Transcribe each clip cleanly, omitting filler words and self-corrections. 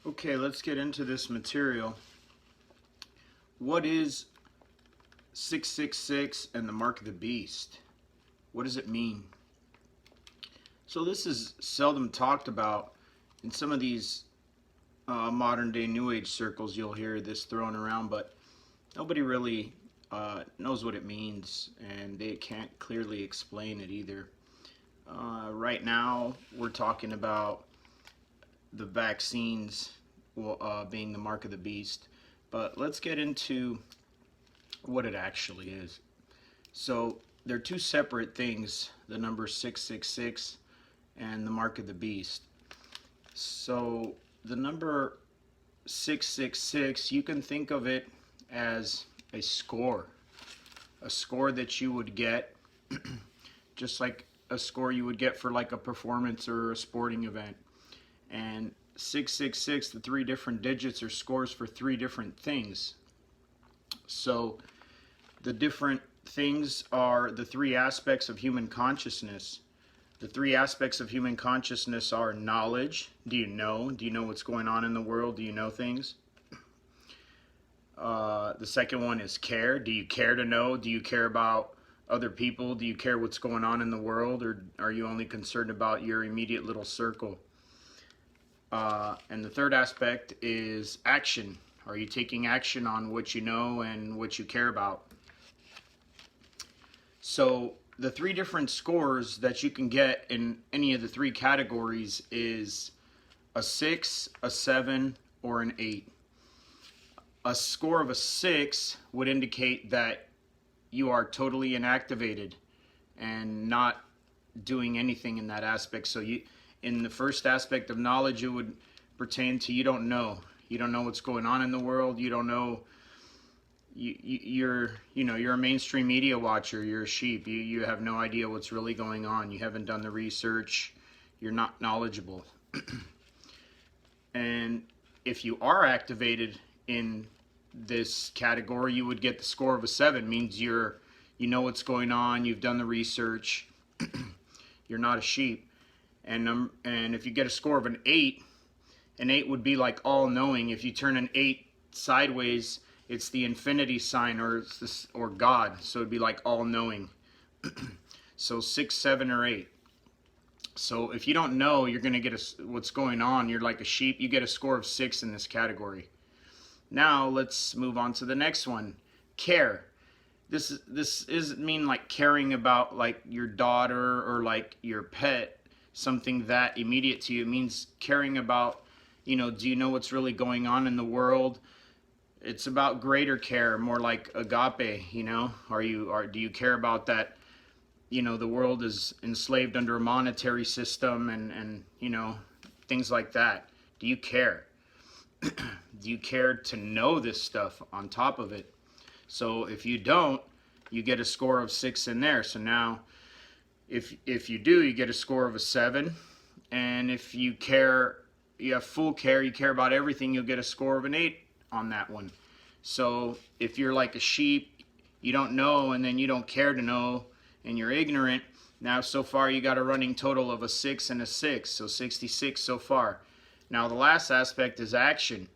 Okay, let's get into this material. What is 666 and the mark of the beast? What does it mean? So this is seldom talked about in some of these modern day New Age circles. You'll hear this thrown around, but nobody really knows what it means, and they can't clearly explain it either. Right now, we're talking about the vaccines being the mark of the beast, but let's get into what it actually is. So they're two separate things, the number 666 and the mark of the beast. So the number 666, you can think of it as a score that you would get just like a score you would get for like a performance or a sporting event. And 666, the three different digits, are scores for three different things. So the different things are the three aspects of human consciousness. The three aspects of human consciousness are knowledge. Do you know? Do you know what's going on in the world? Do you know things? The second one is care. Do you care to know? Do you care about other people? Do you care what's going on in the world? Or are you only concerned about your immediate little circle? And the third aspect is action. Are you taking action on what you know and what you care about? So the three different scores that you can get in any of the three categories is a 6, a 7, or an 8. A score of a 6 would indicate that you are totally inactivated and not doing anything in that aspect. So in the first aspect of knowledge, it would pertain to you don't know. You don't know what's going on in the world. You don't know. You're a mainstream media watcher. You're a sheep. You have no idea what's really going on. You haven't done the research. You're not knowledgeable. And if you are activated in this category, you would get the score of a 7. Means you know what's going on. You've done the research. You're not a sheep. And if you get a score of an 8 would be like all knowing. If you turn an 8 sideways, it's the infinity sign, or God. So it'd be like all knowing. So 6, 7, or 8. So if you don't know, you're going to get what's going on. You're like a sheep. You get a score of 6 in this category. Now let's move on to the next one. Care. This doesn't mean like caring about like your daughter or like your pet, something that immediate to you. It means caring about, do you know what's really going on in the world? It's about greater care, more like agape, do you care about that? The world is enslaved under a monetary system and things like that. Do you care? Do you care to know this stuff on top of it? So if you don't, you get a score of 6 in there. So now if you do, you get a score of a 7. And if you care, you have full care, you care about everything, you'll get a score of an 8 on that one. So if you're like a sheep, you don't know and then you don't care to know and you're ignorant, now so far you got a running total of a 6 and a 6, so 66 so far. Now the last aspect is action.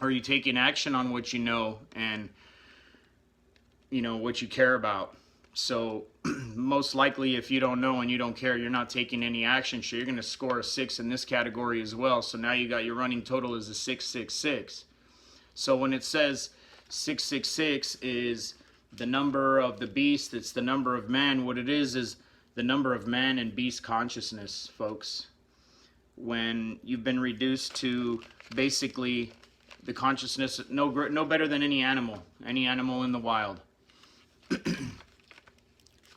Are you taking action on what you know and what you care about? So most likely if you don't know and you don't care, you're not taking any action, so you're going to score a 6 in this category as well. So now you got your running total is a 666. So when it says 666 is the number of the beast, it's the number of man, what it is the number of man and beast consciousness, folks. When you've been reduced to basically the consciousness no better than any animal in the wild.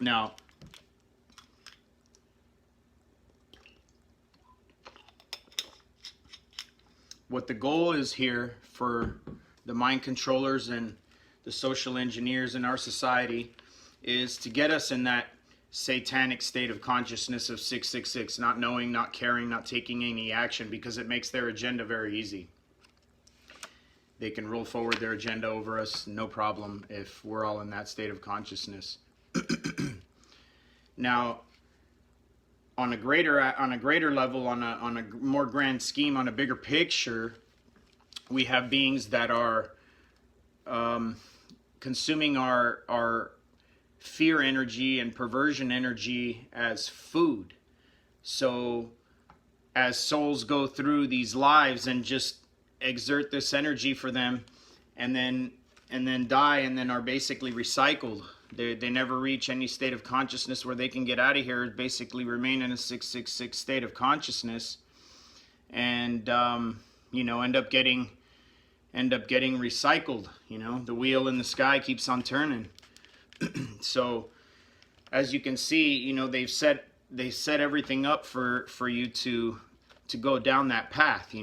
Now what the goal is here for the mind controllers and the social engineers in our society is to get us in that satanic state of consciousness of 666, not knowing, not caring, not taking any action, because it makes their agenda very easy. They can roll forward their agenda over us, no problem, if we're all in that state of consciousness. Now, on a greater level, on a more grand scheme, on a bigger picture, we have beings that are consuming our fear energy and perversion energy as food. So as souls go through these lives and just exert this energy for them, and then die, and then are basically recycled, they never reach any state of consciousness where they can get out of here, basically remain in a 666 state of consciousness, and end up getting recycled. The wheel in the sky keeps on turning. So as you can see, they set everything up for you to go down that path.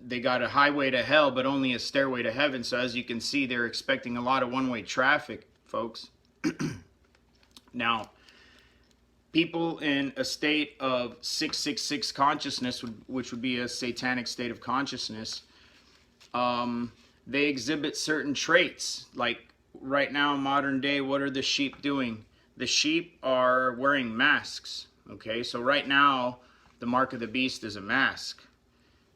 They got a highway to hell, but only a stairway to heaven. So as you can see, they're expecting a lot of one-way traffic, folks. Now, people in a state of 666 consciousness, which would be a satanic state of consciousness, they exhibit certain traits. Like right now, modern day, what are the sheep doing? The sheep are wearing masks. Okay, so right now, the mark of the beast is a mask.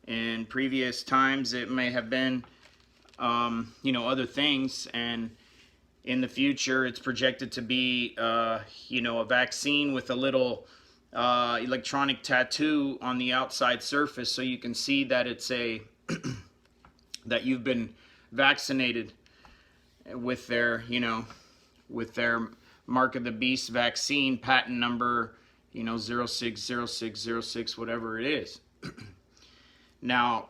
In previous times, it may have been, other things, and in the future, it's projected to be, a vaccine with a little electronic tattoo on the outside surface, so you can see that it's that you've been vaccinated with their, with their mark of the beast vaccine, patent number, 060606, whatever it is. Now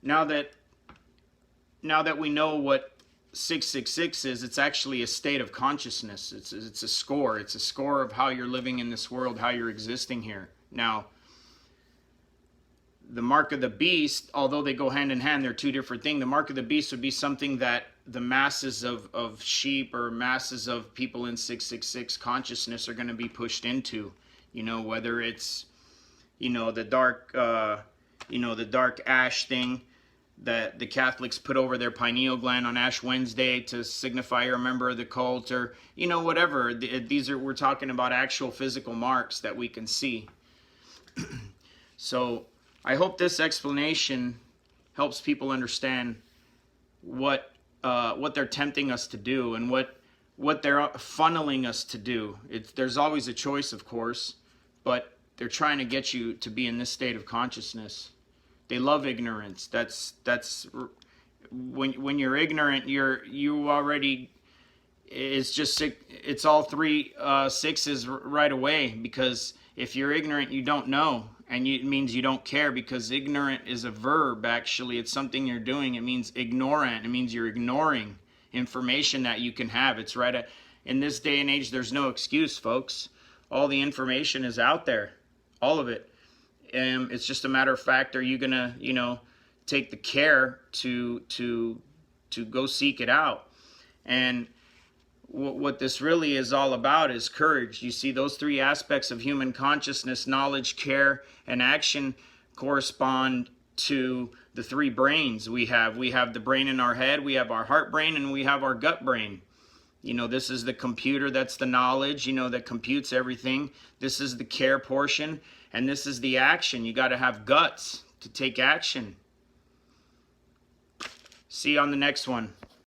that we know what 666 is, it's actually a state of consciousness. It's a score. It's a score of how you're living in this world, how you're existing here. Now, the mark of the beast, although they go hand in hand, they're two different things. The mark of the beast would be something that the masses of sheep or masses of people in 666 consciousness are going to be pushed into. Whether it's, the dark... the dark ash thing that the Catholics put over their pineal gland on Ash Wednesday to signify you're a member of the cult, or, whatever. We're talking about actual physical marks that we can see. So I hope this explanation helps people understand what they're tempting us to do, and what they're funneling us to do. There's always a choice, of course, but they're trying to get you to be in this state of consciousness. They love ignorance. That's when you're ignorant, you already, it's all three sixes right away, because if you're ignorant, you don't know, and it means you don't care, because ignorant is a verb. Actually, it's something you're doing. It means ignorant. It means you're ignoring information that you can have. It's right in this day and age, there's no excuse, folks. All the information is out there, all of it. It's just a matter of fact, are you gonna, take the care to go seek it out? And what this really is all about is courage. You see, those three aspects of human consciousness, knowledge, care, and action, correspond to the three brains we have. We have the brain in our head, we have our heart brain, and we have our gut brain. This is the computer, that's the knowledge, that computes everything. This is the care portion, and this is the action. You got to have guts to take action. See you on the next one.